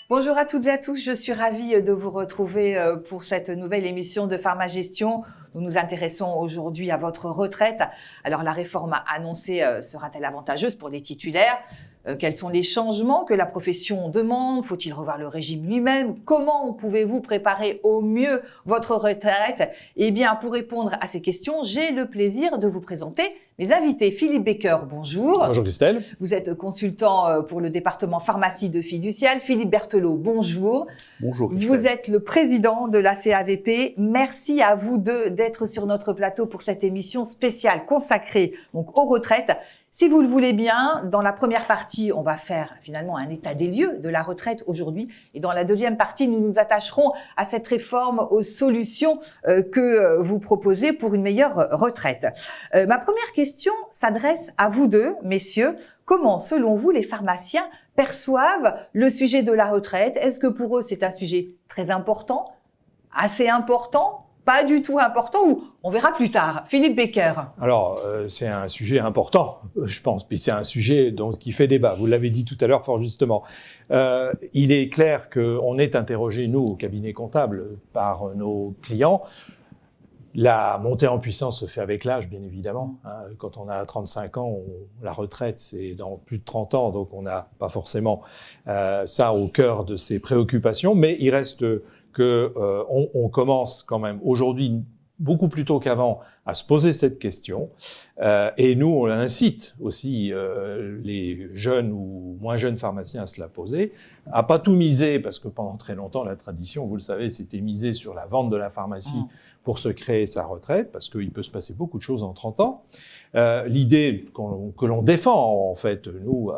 Bonjour à toutes et à tous, je suis ravie de vous retrouver pour cette nouvelle émission de Pharmagestion. Nous nous intéressons aujourd'hui à votre retraite. Alors la réforme annoncée sera-t-elle avantageuse pour les titulaires ? Quels sont les changements que la profession demande ? Faut-il revoir le régime lui-même ? Comment pouvez-vous préparer au mieux votre retraite ? Eh bien, pour répondre à ces questions, j'ai le plaisir de vous présenter mes invités. Philippe Becker, bonjour. Bonjour Christelle. Vous êtes consultant pour le département pharmacie de Fiducial. Philippe Berthelot, bonjour. Bonjour Christelle. Vous êtes le président de la CAVP. Merci à vous deux d'être sur notre plateau pour cette émission spéciale consacrée donc aux retraites. Si vous le voulez bien, dans la première partie, on va faire finalement un état des lieux de la retraite aujourd'hui. Et dans la deuxième partie, nous nous attacherons à cette réforme, aux solutions que vous proposez pour une meilleure retraite. Ma première question s'adresse à vous deux, messieurs. Comment, selon vous, les pharmaciens perçoivent le sujet de la retraite ? Est-ce que pour eux, c'est un sujet très important, assez important ? Pas du tout important, ou on verra plus tard. Philippe Becker. Alors, c'est un sujet important, je pense, puis c'est un sujet qui fait débat. Vous l'avez dit tout à l'heure fort justement. Il est clair qu'on est interrogé, nous, au cabinet comptable, par nos clients. La montée en puissance se fait avec l'âge, bien évidemment. Quand on a 35 ans, la retraite, c'est dans plus de 30 ans, donc on n'a pas forcément ça au cœur de ses préoccupations, mais il reste on commence quand même aujourd'hui beaucoup plus tôt qu'avant à se poser cette question. Et nous, on incite aussi les jeunes ou moins jeunes pharmaciens à se la poser, à pas tout miser, parce que pendant très longtemps, la tradition, vous le savez, c'était miser sur la vente de la pharmacie pour se créer sa retraite, parce qu'il peut se passer beaucoup de choses en 30 ans. L'idée que l'on défend, en fait, nous,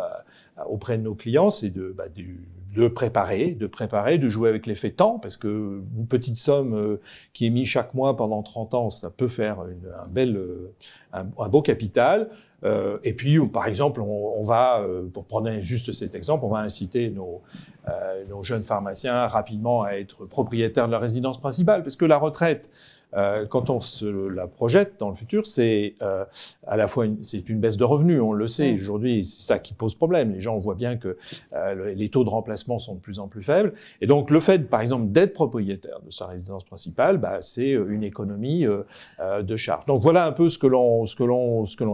auprès de nos clients, c'est de préparer, de jouer avec l'effet temps, parce que une petite somme qui est mise chaque mois pendant 30 ans, ça peut faire un beau capital. Et puis, par exemple, on va, pour prendre juste cet exemple, on va inciter nos jeunes pharmaciens rapidement à être propriétaires de leur résidence principale, parce que la retraite, quand on se la projette dans le futur, c'est à la fois c'est une baisse de revenus, on le sait. Aujourd'hui, c'est ça qui pose problème. Les gens, on voit bien que les taux de remplacement sont de plus en plus faibles. Et donc, le fait, par exemple, d'être propriétaire de sa résidence principale, c'est une économie de charge. Donc, voilà un peu ce que l'on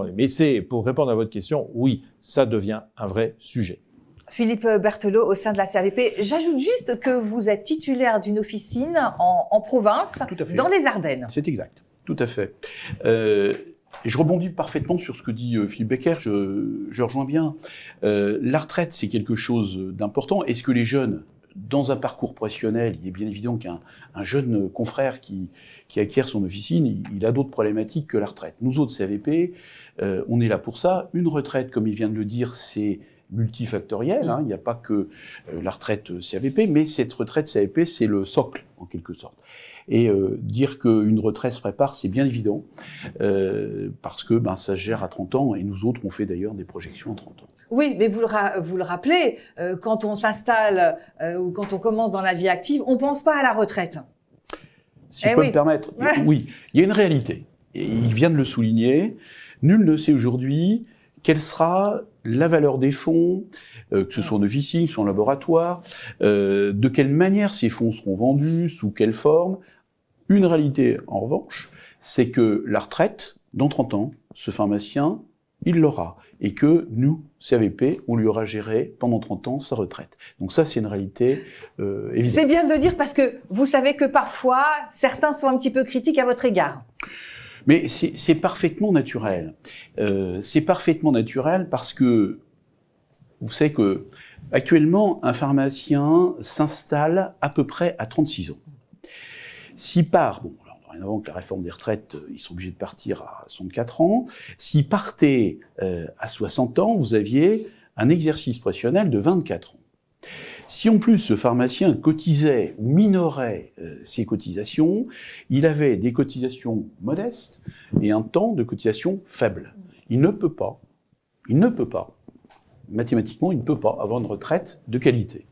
est. Mais c'est, pour répondre à votre question, oui, ça devient un vrai sujet. Philippe Berthelot, au sein de la CAVP. J'ajoute juste que vous êtes titulaire d'une officine en province, dans les Ardennes. C'est exact, tout à fait. Et je rebondis parfaitement sur ce que dit Philippe Becker, je rejoins bien. La retraite, c'est quelque chose d'important. Est-ce que les jeunes, dans un parcours professionnel, il est bien évident qu'un jeune confrère qui acquiert son officine, il a d'autres problématiques que la retraite. Nous autres CAVP, on est là pour ça. Une retraite, comme il vient de le dire, c'est multifactoriel, il n'y a pas que la retraite CAVP, mais cette retraite CAVP, c'est le socle, en quelque sorte. Et dire qu'une retraite se prépare, c'est bien évident, parce que ça se gère à 30 ans, et nous autres, on fait d'ailleurs des projections à 30 ans. Oui, mais vous le rappelez, quand on s'installe ou quand on commence dans la vie active, on ne pense pas à la retraite. Si je peux me permettre, oui, il y a une réalité, et il vient de le souligner, nul ne sait aujourd'hui quelle sera la valeur des fonds, que ce soit en officine, soit en laboratoire, de quelle manière ces fonds seront vendus, sous quelle forme. Une réalité, en revanche, c'est que la retraite, dans 30 ans, ce pharmacien, il l'aura. Et que nous, CAVP, on lui aura géré pendant 30 ans sa retraite. Donc ça, c'est une réalité évidente. C'est bien de le dire parce que vous savez que parfois, certains sont un petit peu critiques à votre égard. Mais c'est parfaitement naturel. C'est parfaitement naturel parce que vous savez que actuellement, un pharmacien s'installe à peu près à 36 ans. S'il part, avant que la réforme des retraites, ils sont obligés de partir à 64 ans. S'il partait à 60 ans, vous aviez un exercice professionnel de 24 ans. Si en plus ce pharmacien cotisait ou minorait ses cotisations, il avait des cotisations modestes et un temps de cotisation faible. Il ne peut pas, mathématiquement, il ne peut pas avoir une retraite de qualité.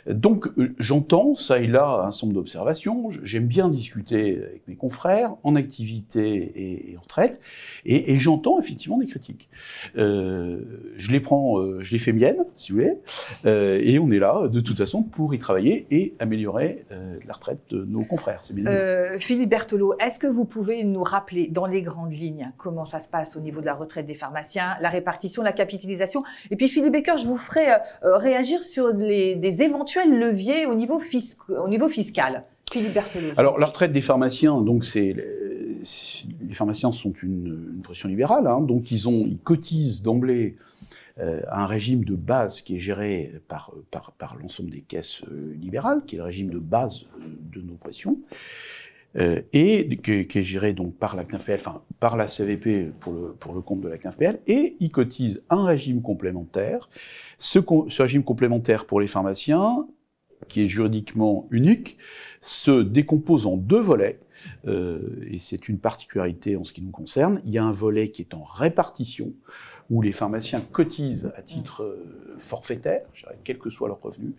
Donc, j'entends ça et là un certain nombre d'observations. J'aime bien discuter avec mes confrères en activité et en retraite, et j'entends effectivement des critiques. Je les prends, je les fais miennes, si vous voulez, et on est là, de toute façon, pour y travailler et améliorer la retraite de nos confrères. C'est bien. Philippe Berthelot, est-ce que vous pouvez nous rappeler, dans les grandes lignes, comment ça se passe au niveau de la retraite des pharmaciens, la répartition, la capitalisation? Et puis, Philippe Becker, je vous ferai réagir sur des éventuels leviers au niveau fiscal. Philippe Berthelot. Alors, la retraite des pharmaciens, donc les pharmaciens sont une profession libérale, hein, donc ils cotisent d'emblée à un régime de base qui est géré par l'ensemble des caisses libérales, qui est le régime de base de nos professions, et qui est géré donc par la CNAFPL, enfin par la CAVP pour le compte de la CNAFPL, et ils cotisent un régime complémentaire. Ce régime complémentaire pour les pharmaciens, qui est juridiquement unique, se décompose en 2 volets, et c'est une particularité en ce qui nous concerne. Il y a un volet qui est en répartition, où les pharmaciens cotisent à titre forfaitaire, quel que soit leur revenu,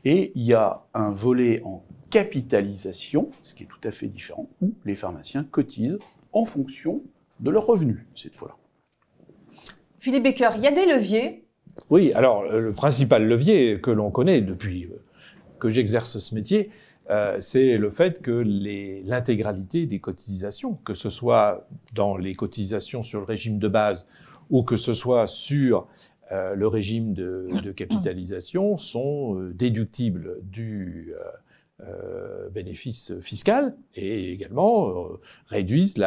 et il y a un volet en capitalisation, ce qui est tout à fait différent, où les pharmaciens cotisent en fonction de leur revenu, cette fois-là. Philippe Becker, il y a des leviers? Oui, alors le principal levier que l'on connaît depuis que j'exerce ce métier, c'est le fait que l'intégralité des cotisations, que ce soit dans les cotisations sur le régime de base ou que ce soit sur le régime de capitalisation, sont déductibles du bénéfice fiscal et également réduisent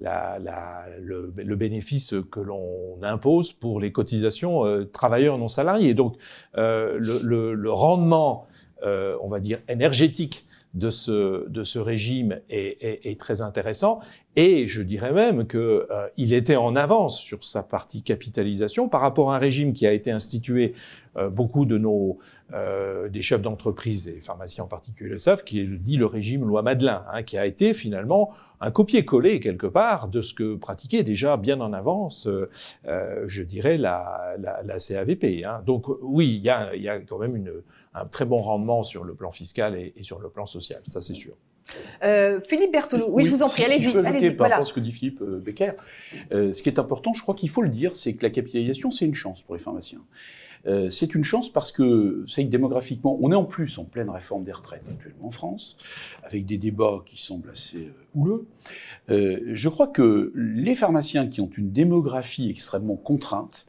le bénéfice que l'on impose pour les cotisations travailleurs non salariés. Donc le rendement, on va dire, énergétique de ce régime est très intéressant, et je dirais même qu'il était en avance sur sa partie capitalisation par rapport à un régime qui a été institué, beaucoup de des chefs d'entreprise et pharmaciens en particulier le savent, qui est dit le régime loi Madelin, hein, qui a été finalement un copier-coller quelque part de ce que pratiquait déjà bien en avance, je dirais, la CAVP. Hein. Donc oui, il y a quand même un très bon rendement sur le plan fiscal et sur le plan social, ça c'est sûr. Philippe Berthelot, oui, je vous en prie, allez-y. Si je peux ajouter par rapport à ce que dit Philippe Becker, ce qui est important, je crois qu'il faut le dire, c'est que la capitalisation, c'est une chance pour les pharmaciens. C'est une chance parce que, c'est que démographiquement, on est en plus en pleine réforme des retraites actuellement en France, avec des débats qui semblent assez houleux. Je crois que les pharmaciens qui ont une démographie extrêmement contrainte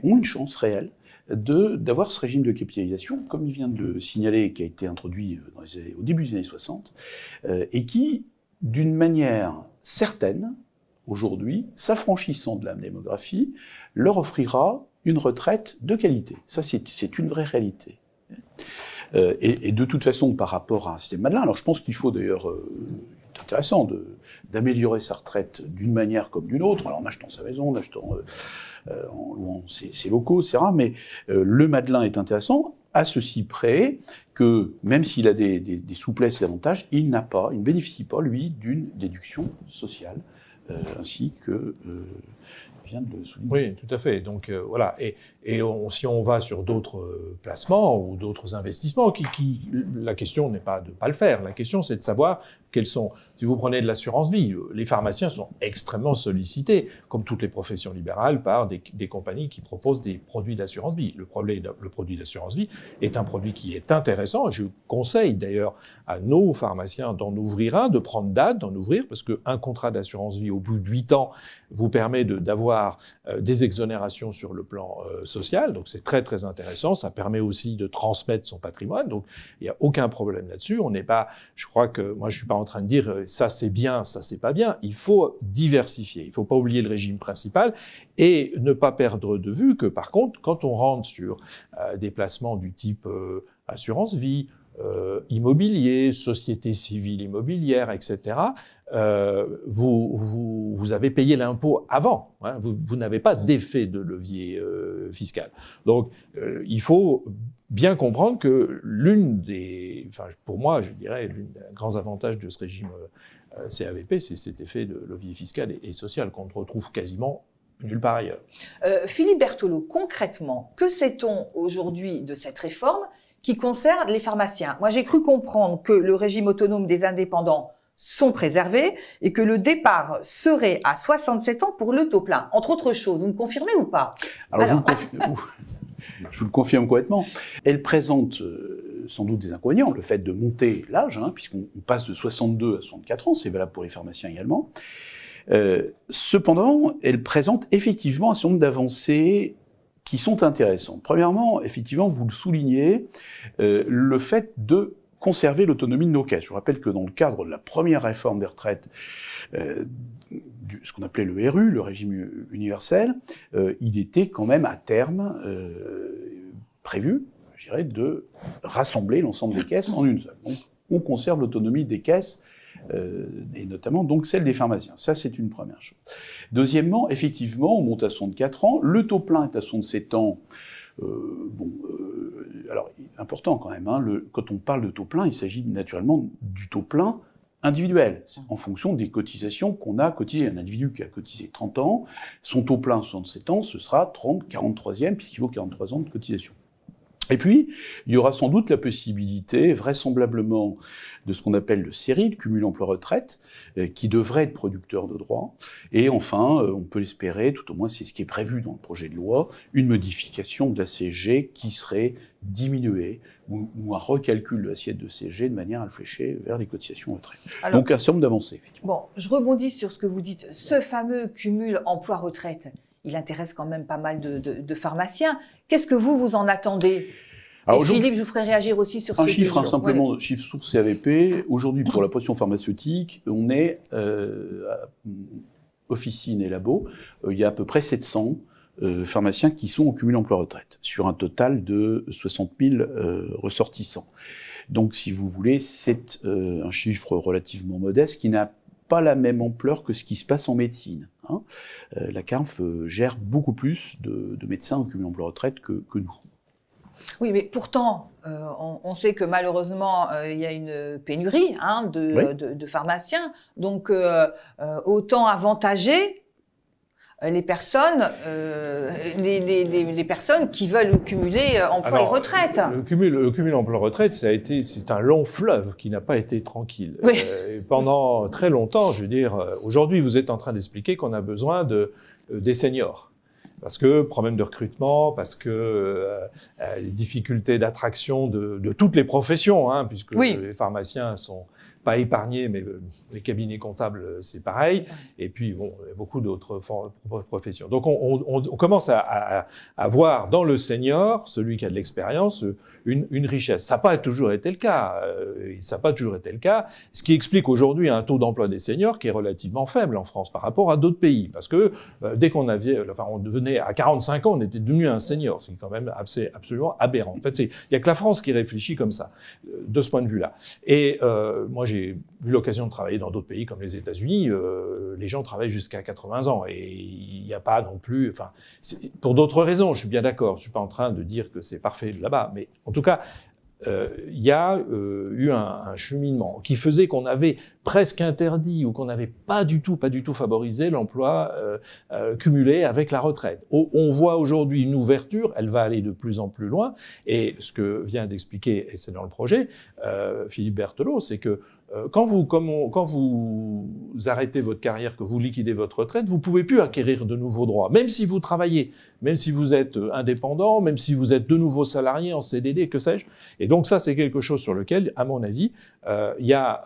ont une chance réelle d'avoir ce régime de capitalisation, comme il vient de le signaler, qui a été introduit au début des années 60, et qui, d'une manière certaine, aujourd'hui, s'affranchissant de la démographie, leur offrira une retraite de qualité. Ça, c'est une vraie réalité. Et de toute façon, par rapport à un système Madelin, alors je pense qu'il faut d'ailleurs, c'est intéressant d'améliorer sa retraite d'une manière comme d'une autre, alors en achetant sa maison, en achetant, en louant ses locaux, etc. Mais le Madelin est intéressant, à ceci près que, même s'il a des souplesses et avantages, il ne bénéficie pas, lui, d'une déduction sociale, ainsi que vient de le souligner. Oui, tout à fait. Donc voilà. Et si on va sur d'autres placements ou d'autres investissements, la question n'est pas de ne pas le faire. La question, c'est de savoir quels sont. Si vous prenez de l'assurance vie, les pharmaciens sont extrêmement sollicités, comme toutes les professions libérales, par des compagnies qui proposent des produits d'assurance vie. Le produit d'assurance vie est un produit qui est intéressant. Je conseille d'ailleurs à nos pharmaciens d'en ouvrir un, de prendre date, d'en ouvrir, parce qu'un contrat d'assurance vie au bout de 8 ans vous permet d'avoir des exonérations sur le plan social. Donc c'est très très intéressant. Ça permet aussi de transmettre son patrimoine. Donc il n'y a aucun problème là-dessus. On n'est pas. Je crois que moi je suis pas en train de dire ça c'est bien, ça c'est pas bien. Il faut diversifier. Il faut pas oublier le régime principal et ne pas perdre de vue que par contre quand on rentre sur des placements du type assurance vie, immobilier, société civile immobilière, etc. Vous avez payé l'impôt avant. Hein, vous n'avez pas d'effet de levier fiscal. Donc, il faut bien comprendre que pour moi, je dirais, l'un des grands avantages de ce régime CAVP, c'est cet effet de levier fiscal et social qu'on ne retrouve quasiment nulle part ailleurs. Philippe Berthelot, concrètement, que sait-on aujourd'hui de cette réforme qui concerne les pharmaciens. Moi, j'ai cru comprendre que le régime autonome des indépendants sont préservés et que le départ serait à 67 ans pour le taux plein. Entre autres choses, vous me confirmez ou pas? Alors. Je vous le confirme complètement. Elle présente sans doute des inconvénients, le fait de monter l'âge, puisqu'on passe de 62 à 64 ans, c'est valable pour les pharmaciens également. Cependant, elle présente effectivement un certain nombre d'avancées qui sont intéressantes. Premièrement, effectivement, vous le soulignez, le fait de conserver l'autonomie de nos caisses. Je vous rappelle que dans le cadre de la première réforme des retraites, ce qu'on appelait le RU, le régime universel, il était quand même à terme prévu, je dirais, de rassembler l'ensemble des caisses en une seule. Donc, on conserve l'autonomie des caisses, et notamment donc celle des pharmaciens. Ça, c'est une première chose. Deuxièmement, effectivement, on monte à 64 ans, le taux plein est à 67 ans. Alors, important quand même, quand on parle de taux plein, il s'agit naturellement du taux plein individuel, en fonction des cotisations qu'on a cotisées. Un individu qui a cotisé 30 ans, son taux plein à 67 ans, ce sera 43e, puisqu'il vaut 43 ans de cotisation. Et puis, il y aura sans doute la possibilité, vraisemblablement, de ce qu'on appelle le CERI, le cumul emploi-retraite, qui devrait être producteur de droits. Et enfin, on peut l'espérer, tout au moins c'est ce qui est prévu dans le projet de loi, une modification de la CSG qui serait diminuée, ou un recalcul de l'assiette de CSG de manière à le flécher vers les cotisations retraite. Alors, donc un certain nombre d'avancées, effectivement. Bon, je rebondis sur ce que vous dites. Ce fameux cumul emploi-retraite, il intéresse quand même pas mal de pharmaciens. Qu'est-ce que vous en attendez? Alors, et Philippe, je vous ferai réagir aussi sur ce chiffre, simplement, chiffre source CAVP. Aujourd'hui, pour la profession pharmaceutique, on est officine et labo, il y a à peu près 700 pharmaciens qui sont au cumul emploi-retraite, sur un total de 60 000 ressortissants. Donc, si vous voulez, c'est un chiffre relativement modeste qui n'a pas la même ampleur que ce qui se passe en médecine. La CARF gère beaucoup plus de médecins au cumul emploi-retraite que nous. Oui, mais pourtant, on sait que malheureusement, il y a une pénurie de pharmaciens. Donc, autant avantager les personnes qui veulent cumuler emploi et retraite. Le cumul emploi-retraite, c'est un long fleuve qui n'a pas été tranquille. Oui. Pendant très longtemps, je veux dire, aujourd'hui, vous êtes en train d'expliquer qu'on a besoin des seniors. Parce que problème de recrutement, parce que les difficultés d'attraction de toutes les professions, puisque les pharmaciens sont pas épargnés, mais les cabinets comptables, c'est pareil. Et puis, bon, il y a beaucoup d'autres professions. Donc, on commence à voir dans le senior, celui qui a de l'expérience, une richesse. Ça n'a pas toujours été le cas. Ce qui explique aujourd'hui un taux d'emploi des seniors qui est relativement faible en France par rapport à d'autres pays. Parce que dès qu'on devenait à 45 ans, on était devenu un senior. C'est quand même absolument aberrant. En fait, il n'y a que la France qui réfléchit comme ça, de ce point de vue-là. Et moi, j'ai eu l'occasion de travailler dans d'autres pays comme les États-Unis. Les gens travaillent jusqu'à 80 ans et il n'y a pas non plus... Enfin, pour d'autres raisons, je suis bien d'accord. Je ne suis pas en train de dire que c'est parfait là-bas. Mais en tout cas, il y a eu un cheminement qui faisait qu'on avait presque interdit ou qu'on n'avait pas du tout favorisé l'emploi cumulé avec la retraite. On voit aujourd'hui une ouverture, elle va aller de plus en plus loin, et ce que vient d'expliquer, et c'est dans le projet, Philippe Berthelot, c'est que quand vous arrêtez votre carrière, que vous liquidez votre retraite, vous ne pouvez plus acquérir de nouveaux droits, même si vous travaillez, même si vous êtes indépendant, même si vous êtes de nouveau salarié en CDD, que sais-je. Et donc ça, c'est quelque chose sur lequel, à mon avis, il y a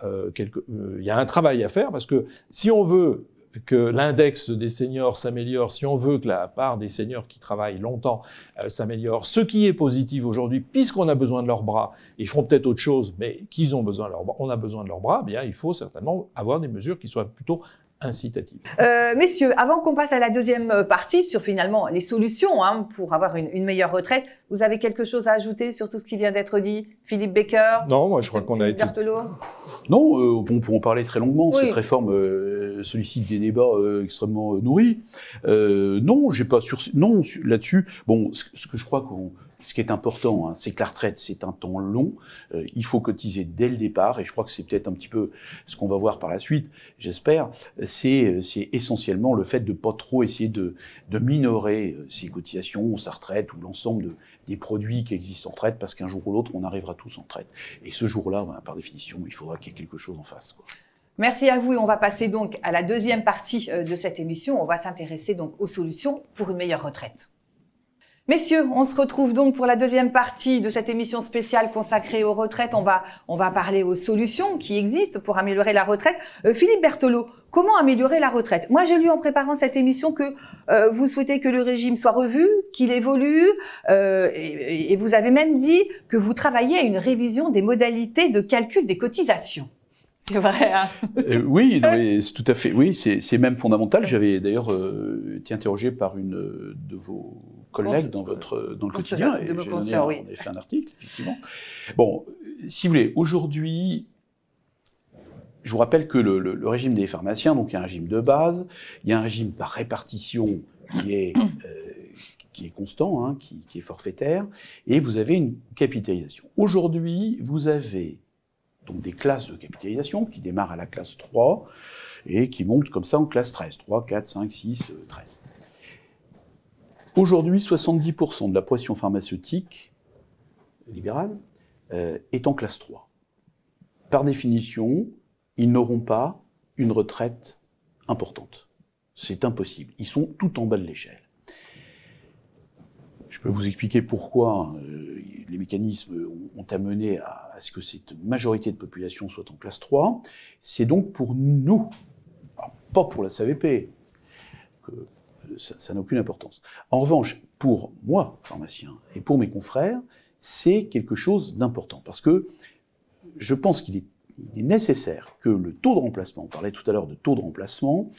un travail à faire, parce que si on veut que l'index des seniors s'améliore, si on veut que la part des seniors qui travaillent longtemps s'améliore, ce qui est positif aujourd'hui, puisqu'on a besoin de leurs bras, ils feront peut-être autre chose, mais qu'ils ont besoin de leurs bras, on a besoin de leurs bras, bien il faut certainement avoir des mesures qui soient plutôt incitative. Messieurs, avant qu'on passe à la deuxième partie sur finalement les solutions pour avoir une meilleure retraite, vous avez quelque chose à ajouter sur tout ce qui vient d'être dit? Philippe Becker? Non, moi je crois qu'on a été... Berthelot? Non, on peut en parler très longuement. Oui. Cette réforme sollicite des débats extrêmement nourris. Non, j'ai pas là-dessus. Bon, ce que je crois ce qui est important, hein, c'est que la retraite, c'est un temps long. Il faut cotiser dès le départ, et je crois que c'est peut-être un petit peu ce qu'on va voir par la suite, j'espère. C'est essentiellement le fait de pas trop essayer de minorer ses cotisations, sa retraite ou l'ensemble des produits qui existent en retraite, parce qu'un jour ou l'autre, on arrivera tous en retraite. Et ce jour-là, ben, par définition, il faudra qu'il y ait quelque chose en face, quoi. Merci à vous et on va passer donc à la deuxième partie de cette émission. On va s'intéresser donc aux solutions pour une meilleure retraite. Messieurs, on se retrouve donc pour la deuxième partie de cette émission spéciale consacrée aux retraites. On va parler aux solutions qui existent pour améliorer la retraite. Philippe Berthelot, comment améliorer la retraite? Moi, j'ai lu en préparant cette émission que vous souhaitez que le régime soit revu, qu'il évolue, et vous avez même dit que vous travaillez à une révision des modalités de calcul des cotisations. C'est vrai, hein? Oui, c'est tout à fait. Oui, c'est même fondamental. J'avais d'ailleurs été interrogé par une de vos collègues dans le quotidien, et j'ai donné, on avait fait un article, effectivement. Bon, si vous voulez, aujourd'hui, je vous rappelle que le régime des pharmaciens, donc il y a un régime de base, il y a un régime par répartition qui est constant, hein, qui est forfaitaire, et vous avez une capitalisation. Aujourd'hui, vous avez donc des classes de capitalisation qui démarrent à la classe 3 et qui montent comme ça en classe 13, 3, 4, 5, 6, 13. Aujourd'hui, 70% de la profession pharmaceutique libérale est en classe 3. Par définition, ils n'auront pas une retraite importante. C'est impossible. Ils sont tout en bas de l'échelle. Je peux vous expliquer pourquoi les mécanismes ont amené à ce que cette majorité de population soit en classe 3. C'est donc pour nous, alors pas pour la SAVP, que ça n'a aucune importance. En revanche, pour moi, pharmacien, et pour mes confrères, c'est quelque chose d'important. Parce que je pense qu'il est nécessaire que le taux de remplacement, on parlait tout à l'heure de taux de remplacement,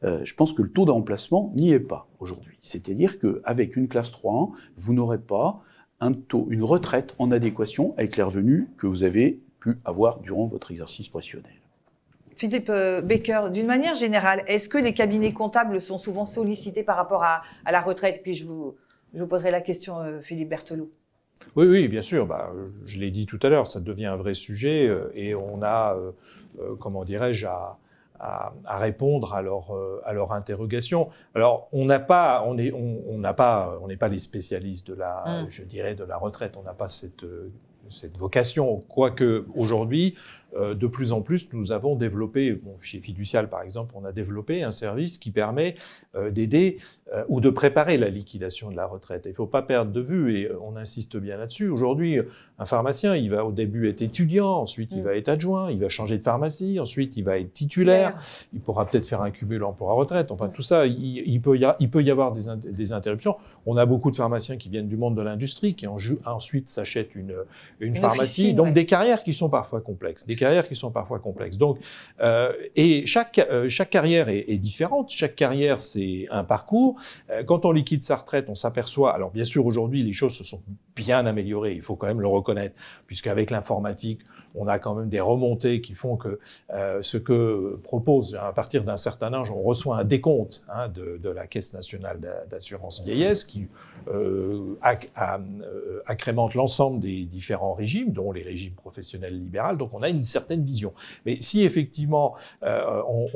je pense que le taux de remplacement n'y est pas aujourd'hui. C'est-à-dire qu'avec une classe 3, vous n'aurez pas une retraite en adéquation avec les revenus que vous avez pu avoir durant votre exercice professionnel. Philippe Becker, d'une manière générale, est-ce que les cabinets comptables sont souvent sollicités par rapport à la retraite? Puis je vous poserai la question, Philippe Berthelot. Oui, bien sûr. Je l'ai dit tout à l'heure, ça devient un vrai sujet et on a, comment dirais-je, à répondre à leur interrogation. Alors, on n'est pas les spécialistes je dirais, de la retraite. On n'a pas cette vocation. Quoique aujourd'hui, de plus en plus, nous avons développé, chez Fiducial par exemple, on a développé un service qui permet d'aider ou de préparer la liquidation de la retraite. Il ne faut pas perdre de vue, et on insiste bien là-dessus. Aujourd'hui, un pharmacien, il va au début être étudiant, ensuite il va être adjoint, il va changer de pharmacie, ensuite il va être titulaire, il pourra peut-être faire un cumul emploi-retraite. Enfin, tout ça, il peut y avoir des interruptions. On a beaucoup de pharmaciens qui viennent du monde de l'industrie, qui ensuite s'achètent une pharmacie, officine, donc des carrières qui sont parfois complexes. Donc, et chaque carrière est différente. Chaque carrière, c'est un parcours. Quand on liquide sa retraite, on s'aperçoit. Alors, bien sûr, aujourd'hui, les choses se sont bien améliorées. Il faut quand même le reconnaître, puisqu'avec l'informatique, on a quand même des remontées qui font que ce que propose, à partir d'un certain âge, on reçoit un décompte de la Caisse nationale d'assurance vieillesse qui accrémente l'ensemble des différents régimes, dont les régimes professionnels libéraux. Donc on a une certaine vision. Mais si effectivement on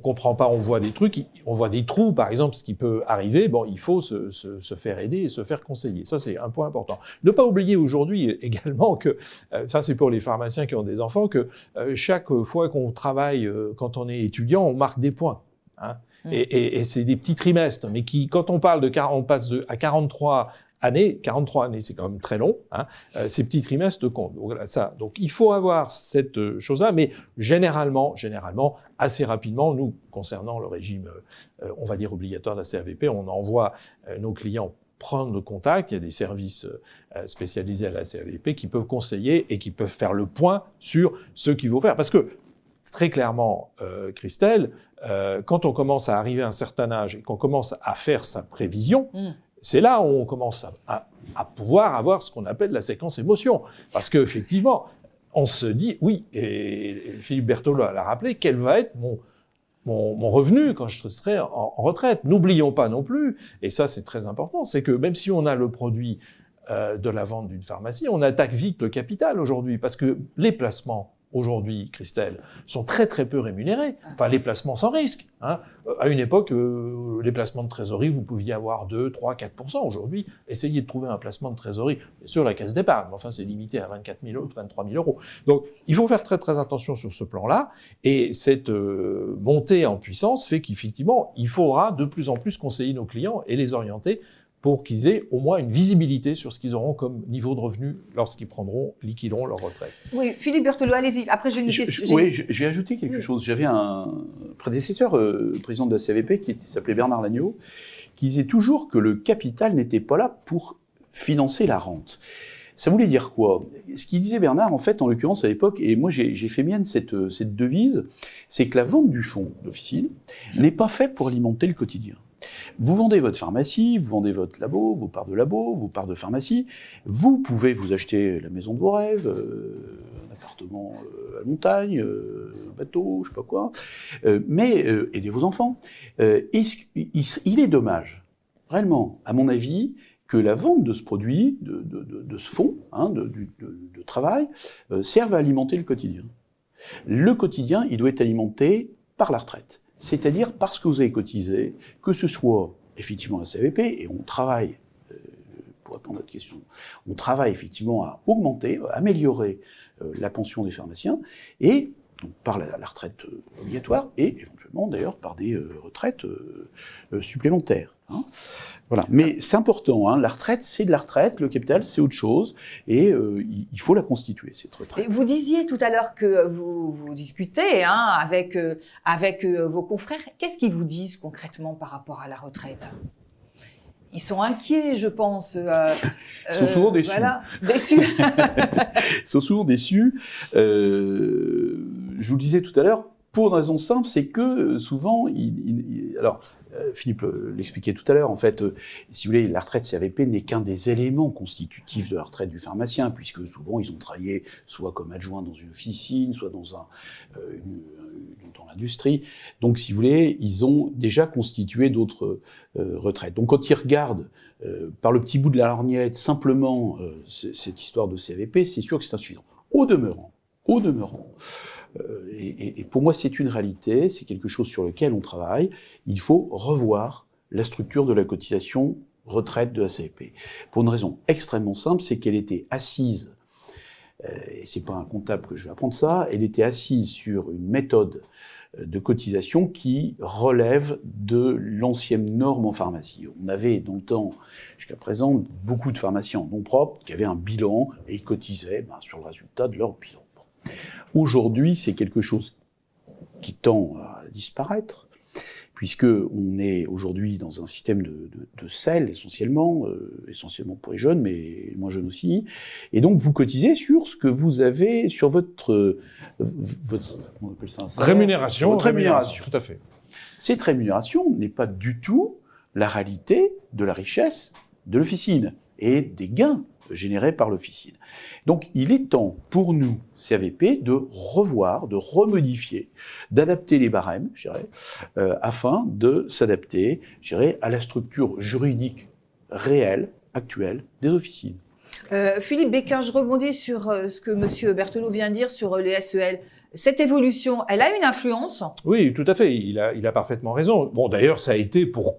comprend pas, on voit des trucs, on voit des trous, par exemple, ce qui peut arriver, il faut se faire aider et se faire conseiller. Ça, c'est un point important. Ne pas oublier aujourd'hui également que ça, c'est pour les pharmaciens qui ont des enfants, que chaque fois qu'on travaille, quand on est étudiant, on marque des points. Hein. Et c'est des petits trimestres, mais qui, quand on parle on passe à 43 années, c'est quand même très long, hein, ces petits trimestres comptent. Donc, voilà, ça. Donc il faut avoir cette chose-là, mais généralement, assez rapidement, nous, concernant le régime, on va dire obligatoire de la CAVP, on envoie nos clients prendre contact. Il y a des services spécialisés à la CAVP qui peuvent conseiller et qui peuvent faire le point sur ce qu'il faut faire. Parce que, très clairement, Christelle, quand on commence à arriver à un certain âge et qu'on commence à faire sa prévision, c'est là où on commence à pouvoir avoir ce qu'on appelle la séquence émotion. Parce qu'effectivement, on se dit, oui, et Philippe Berthelot l'a rappelé, quel va être mon revenu quand je serai en retraite. N'oublions pas non plus, et ça c'est très important, c'est que même si on a le produit de la vente d'une pharmacie, on attaque vite le capital aujourd'hui, parce que les placements aujourd'hui, Christelle, sont très très peu rémunérés. Enfin, les placements sans risque. Hein. À une époque, les placements de trésorerie, vous pouviez avoir 2, 3, 4%. Aujourd'hui, essayez de trouver un placement de trésorerie sur la caisse d'épargne. Mais enfin, c'est limité à 24 000 €, 23 000 €. Donc, il faut faire très très attention sur ce plan-là. Et cette montée en puissance fait qu'effectivement, il faudra de plus en plus conseiller nos clients et les orienter pour qu'ils aient au moins une visibilité sur ce qu'ils auront comme niveau de revenu lorsqu'ils liquideront leur retraite. Oui, Philippe Berthelot, allez-y. Après, j'ai une question. Oui, je vais ajouter quelque chose. J'avais un prédécesseur, président de la CAVP, qui s'appelait Bernard Lagneau, qui disait toujours que le capital n'était pas là pour financer la rente. Ça voulait dire quoi? Ce qu'il disait Bernard, en fait, en l'occurrence à l'époque, et moi j'ai fait mienne cette devise, c'est que la vente du fonds d'officine n'est pas faite pour alimenter le quotidien. Vous vendez votre pharmacie, vous vendez votre labo, vos parts de labo, vos parts de pharmacie. Vous pouvez vous acheter la maison de vos rêves, un appartement à la montagne, un bateau, je sais pas quoi, mais aidez vos enfants. Il est dommage, réellement, à mon avis, que la vente de ce produit, de ce fonds, de travail, serve à alimenter le quotidien. Le quotidien, il doit être alimenté par la retraite. C'est-à-dire parce que vous avez cotisé, que ce soit effectivement la CAVP, et on travaille, pour répondre à votre question, on travaille effectivement à augmenter, à améliorer la pension des pharmaciens, et donc par la retraite obligatoire, et éventuellement d'ailleurs par des retraites supplémentaires. Hein. Voilà. Mais c'est important, hein. La retraite, c'est de la retraite, le capital, c'est autre chose, et il faut la constituer, cette retraite. Et vous disiez tout à l'heure que vous discutez avec vos confrères. Qu'est-ce qu'ils vous disent concrètement par rapport à la retraite? Ils sont inquiets, je pense. Ils sont souvent déçus. Voilà, déçus. Ils sont souvent déçus. Je vous le disais tout à l'heure, pour une raison simple, c'est que souvent, alors, Philippe l'expliquait tout à l'heure, en fait, si vous voulez, la retraite CAVP n'est qu'un des éléments constitutifs de la retraite du pharmacien, puisque souvent ils ont travaillé soit comme adjoint dans une officine, soit dans dans l'industrie. Donc, si vous voulez, ils ont déjà constitué d'autres retraites. Donc, quand ils regardent par le petit bout de la lorgnette simplement cette histoire de CAVP, c'est sûr que c'est insuffisant. Au demeurant, et pour moi, c'est une réalité, c'est quelque chose sur lequel on travaille. Il faut revoir la structure de la cotisation retraite de la CAVP. Pour une raison extrêmement simple, c'est qu'elle était assise, et c'est pas un comptable que je vais apprendre ça, elle était assise sur une méthode de cotisation qui relève de l'ancienne norme en pharmacie. On avait dans le temps, jusqu'à présent, beaucoup de pharmaciens en nom propre qui avaient un bilan et ils cotisaient sur le résultat de leur bilan. Aujourd'hui, c'est quelque chose qui tend à disparaître, puisque on est aujourd'hui dans un système de SEL essentiellement pour les jeunes, mais moins jeunes aussi. Et donc, vous cotisez sur ce que vous avez sur votre on appelle ça un salaire, rémunération. Votre rémunération. Tout à fait. Cette rémunération n'est pas du tout la réalité de la richesse de l'officine et des gains générés par l'officine. Donc, il est temps pour nous, CAVP, de revoir, de remodifier, d'adapter les barèmes, je dirais, afin de s'adapter, je dirais, à la structure juridique réelle, actuelle, des officines. Philippe Becker, je rebondis sur ce que M. Berthelot vient de dire sur les SEL. Cette évolution, elle a une influence? Oui, tout à fait. Il a parfaitement raison. Bon, d'ailleurs, ça a été pour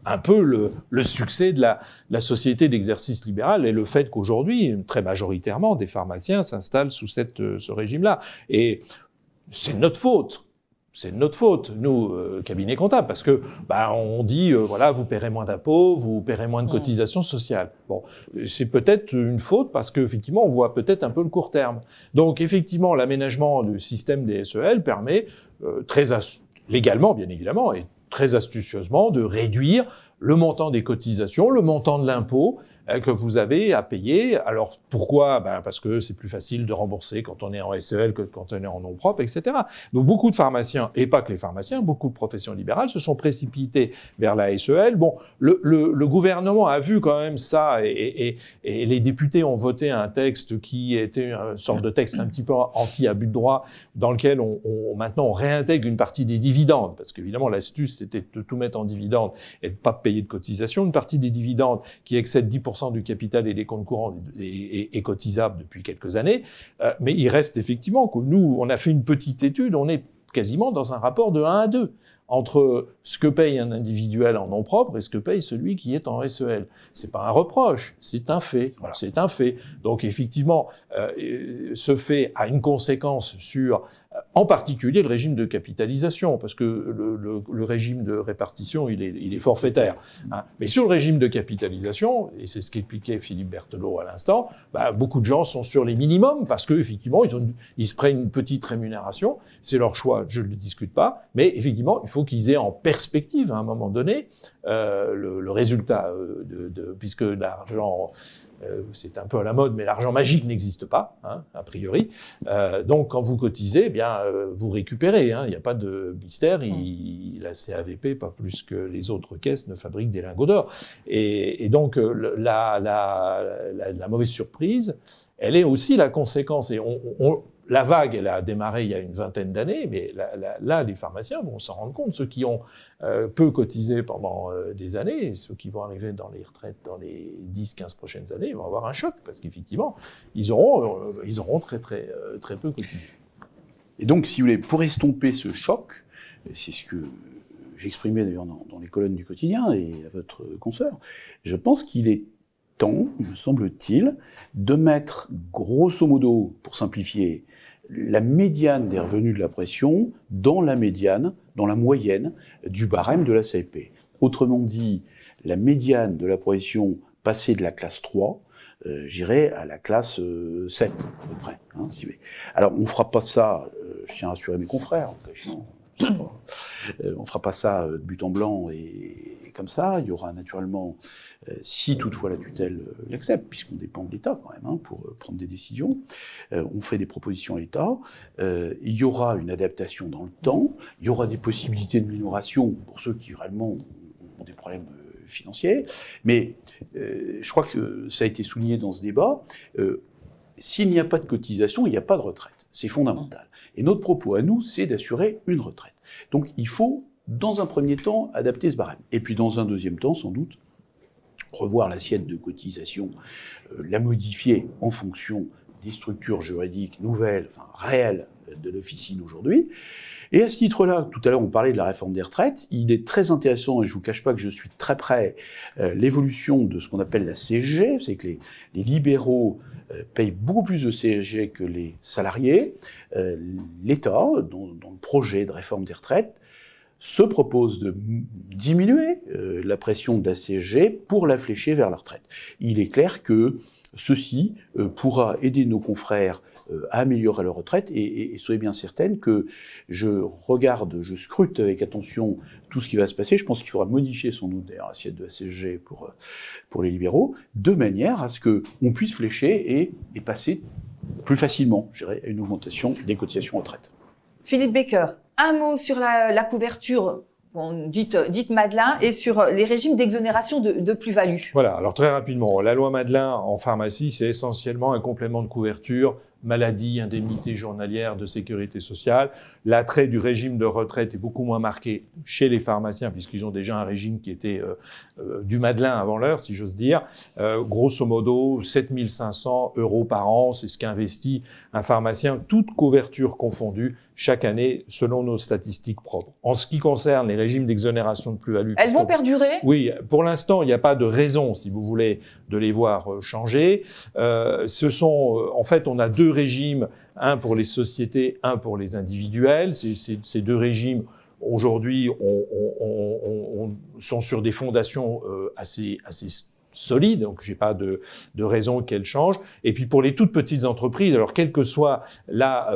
un peu le succès de la société d'exercice libéral et le fait qu'aujourd'hui, très majoritairement, des pharmaciens s'installent sous ce régime-là. Et c'est notre faute. C'est de notre faute, nous, cabinet comptable, parce que on dit voilà, vous paierez moins d'impôts, vous paierez moins de cotisations sociales. Bon, c'est peut-être une faute parce qu'effectivement, on voit peut-être un peu le court terme. Donc, effectivement, l'aménagement du système des SEL permet légalement, bien évidemment, et très astucieusement, de réduire le montant des cotisations, le montant de l'impôt, que vous avez à payer. Alors pourquoi? Parce que c'est plus facile de rembourser quand on est en SEL que quand on est en nom propre, etc. Donc beaucoup de pharmaciens, et pas que les pharmaciens, beaucoup de professions libérales se sont précipités vers la SEL. Bon, le gouvernement a vu quand même ça, et les députés ont voté un texte qui était une sorte de texte un petit peu anti-abus de droit, dans lequel maintenant on réintègre une partie des dividendes, parce qu'évidemment l'astuce c'était de tout mettre en dividendes et de pas payer de cotisation. Une partie des dividendes qui excède 10% du capital et des comptes courants est cotisable depuis quelques années, mais il reste effectivement que nous, on a fait une petite étude, on est quasiment dans un rapport de 1 à 2 entre ce que paye un individuel en nom propre et ce que paye celui qui est en SEL. C'est pas un reproche, c'est un fait. Voilà. C'est un fait. Donc effectivement, ce fait a une conséquence sur, en particulier, le régime de capitalisation, parce que le régime de répartition, il est forfaitaire. Hein. Mais sur le régime de capitalisation, et c'est ce qu'expliquait Philippe Berthelot à l'instant, beaucoup de gens sont sur les minimums, parce qu'effectivement, ils se prennent une petite rémunération. C'est leur choix, je ne le discute pas. Mais effectivement, il faut qu'ils aient en perspective, à un moment donné, le résultat, puisque l'argent... c'est un peu à la mode, mais l'argent magique n'existe pas, hein, a priori. Donc, quand vous cotisez, vous récupérez. Hein, il n'y a pas de mystère. La CAVP, pas plus que les autres caisses, ne fabrique des lingots d'or. Et donc, la mauvaise surprise, elle est aussi la conséquence. Et la vague, elle a démarré il y a une vingtaine d'années, mais là, les pharmaciens vont s'en rendre compte. Ceux qui ont peu cotisé pendant des années, et ceux qui vont arriver dans les retraites dans les 10-15 prochaines années, ils vont avoir un choc, parce qu'effectivement, ils auront très peu cotisé. Et donc, si vous voulez, pour estomper ce choc, c'est ce que j'exprimais d'ailleurs dans les colonnes du quotidien et à votre consoeur, je pense qu'il est temps, me semble-t-il, de mettre, grosso modo, pour simplifier, la médiane des revenus de la pression dans la moyenne du barème de la CAP. Autrement dit, la médiane de la pression passée de la classe 3, j'irai à la classe 7, à peu près. Hein, si alors, on ne fera pas ça, je tiens à rassurer mes confrères, on ne fera pas ça de but en blanc et comme ça. Il y aura naturellement, si toutefois la tutelle l'accepte, puisqu'on dépend de l'État quand même, hein, pour prendre des décisions, on fait des propositions à l'État, il y aura une adaptation dans le temps, il y aura des possibilités de minoration pour ceux qui réellement ont des problèmes financiers, mais je crois que ça a été souligné dans ce débat, s'il n'y a pas de cotisation, il n'y a pas de retraite, c'est fondamental. Et notre propos à nous, c'est d'assurer une retraite. Donc il faut, dans un premier temps, adapter ce barème. Et puis dans un deuxième temps, sans doute, revoir l'assiette de cotisation, la modifier en fonction des structures juridiques nouvelles, enfin réelles de l'officine aujourd'hui. Et à ce titre-là, tout à l'heure on parlait de la réforme des retraites, il est très intéressant, et je ne vous cache pas que je suis très près, l'évolution de ce qu'on appelle la CSG, c'est que les libéraux payent beaucoup plus de CSG que les salariés. L'État, dans le projet de réforme des retraites, se propose de diminuer la pression de la CSG pour la flécher vers la retraite. Il est clair que ceci pourra aider nos confrères à améliorer leur retraite, et soyez bien certaine que je scrute avec attention tout ce qui va se passer. Je pense qu'il faudra modifier sans doute d'ailleurs l'assiette de la CSG pour les libéraux, de manière à ce qu'on puisse flécher et passer plus facilement, je dirais, à une augmentation des cotisations retraite. Philippe Becker, un mot sur la couverture, dites Madelin, et sur les régimes d'exonération de plus-value. Voilà, alors très rapidement, la loi Madelin en pharmacie, c'est essentiellement un complément de couverture, maladie, indemnité journalière de sécurité sociale. L'attrait du régime de retraite est beaucoup moins marqué chez les pharmaciens, puisqu'ils ont déjà un régime qui était du Madelin avant l'heure, si j'ose dire. Grosso modo, 7 500 € par an, c'est ce qu'investit un pharmacien, toute couverture confondue, chaque année, selon nos statistiques propres. En ce qui concerne les régimes d'exonération de plus-value... Elles vont perdurer ? Oui, pour l'instant, il n'y a pas de raison, si vous voulez, de les voir changer. En fait, on a deux régimes, un pour les sociétés, un pour les individuels. Ces deux régimes, aujourd'hui, sont sur des fondations assez solide, donc j'ai pas de raison qu'elle change. Et puis pour les toutes petites entreprises, alors quelle que soit la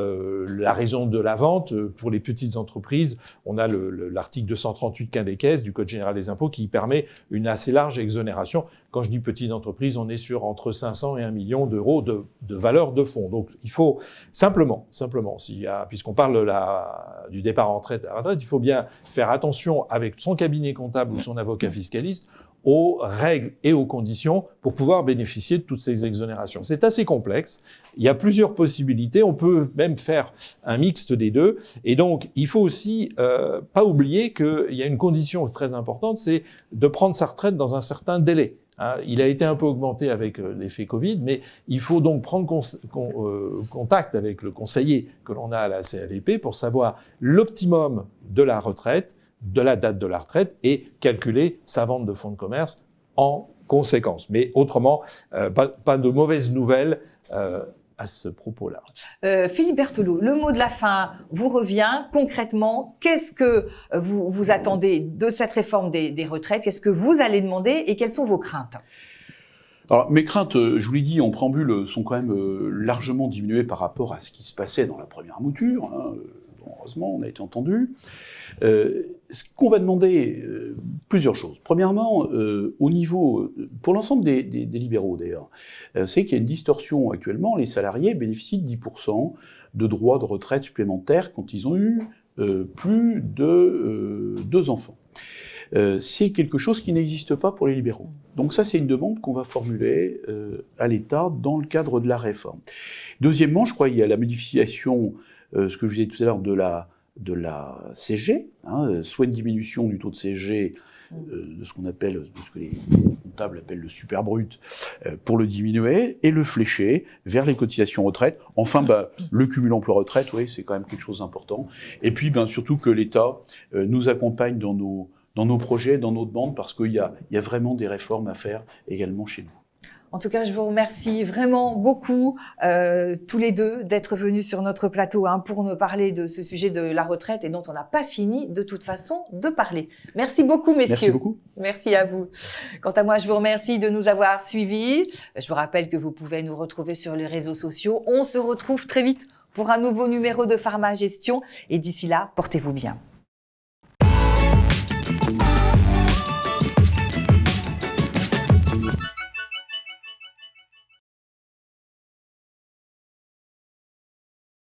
raison de la vente, pour les petites entreprises, on a l'article 238 quin des caisses du Code général des impôts qui permet une assez large exonération. Quand je dis petites entreprises, on est sur entre 500 et 1 million d'euros de valeur de fonds. Donc il faut simplement, puisqu'on parle du départ à la retraite, il faut bien faire attention avec son cabinet comptable ou son avocat fiscaliste aux règles et aux conditions pour pouvoir bénéficier de toutes ces exonérations. C'est assez complexe. Il y a plusieurs possibilités. On peut même faire un mixte des deux. Et donc, il faut aussi pas oublier qu'il y a une condition très importante, c'est de prendre sa retraite dans un certain délai. Il a été un peu augmenté avec l'effet Covid, mais il faut donc prendre contact avec le conseiller que l'on a à la CAVP pour savoir l'optimum de la retraite, de la date de la retraite, et calculer sa vente de fonds de commerce en conséquence. Mais autrement, pas de mauvaises nouvelles à ce propos-là. Philippe Berthelot, le mot de la fin vous revient. Concrètement, qu'est-ce que vous attendez de cette réforme des retraites? Qu'est-ce que vous allez demander et quelles sont vos craintes? Alors, mes craintes, je vous l'ai dit en préambule, sont quand même largement diminuées par rapport à ce qui se passait dans la première mouture. Heureusement, on a été entendu. Ce qu'on va demander, plusieurs choses. Premièrement, au niveau, pour l'ensemble des libéraux d'ailleurs, c'est qu'il y a une distorsion actuellement. Les salariés bénéficient de 10% de droits de retraite supplémentaires quand ils ont eu plus de 2 enfants. C'est quelque chose qui n'existe pas pour les libéraux. Donc ça, c'est une demande qu'on va formuler à l'État dans le cadre de la réforme. Deuxièmement, je crois qu'il y a la modification, ce que je vous disais tout à l'heure, de la CSG, soit une diminution du taux de CSG, de ce que les comptables appellent le super brut, pour le diminuer, et le flécher vers les cotisations retraite. Enfin, le cumul emploi-retraite, oui, c'est quand même quelque chose d'important. Et puis, surtout que l'État nous accompagne dans nos projets, dans nos demandes, parce qu'il y a vraiment des réformes à faire également chez nous. En tout cas, je vous remercie vraiment beaucoup, tous les deux, d'être venus sur notre plateau pour nous parler de ce sujet de la retraite et dont on n'a pas fini, de toute façon, de parler. Merci beaucoup, messieurs. Merci beaucoup. Merci à vous. Quant à moi, je vous remercie de nous avoir suivis. Je vous rappelle que vous pouvez nous retrouver sur les réseaux sociaux. On se retrouve très vite pour un nouveau numéro de Pharma Gestion. Et d'ici là, portez-vous bien.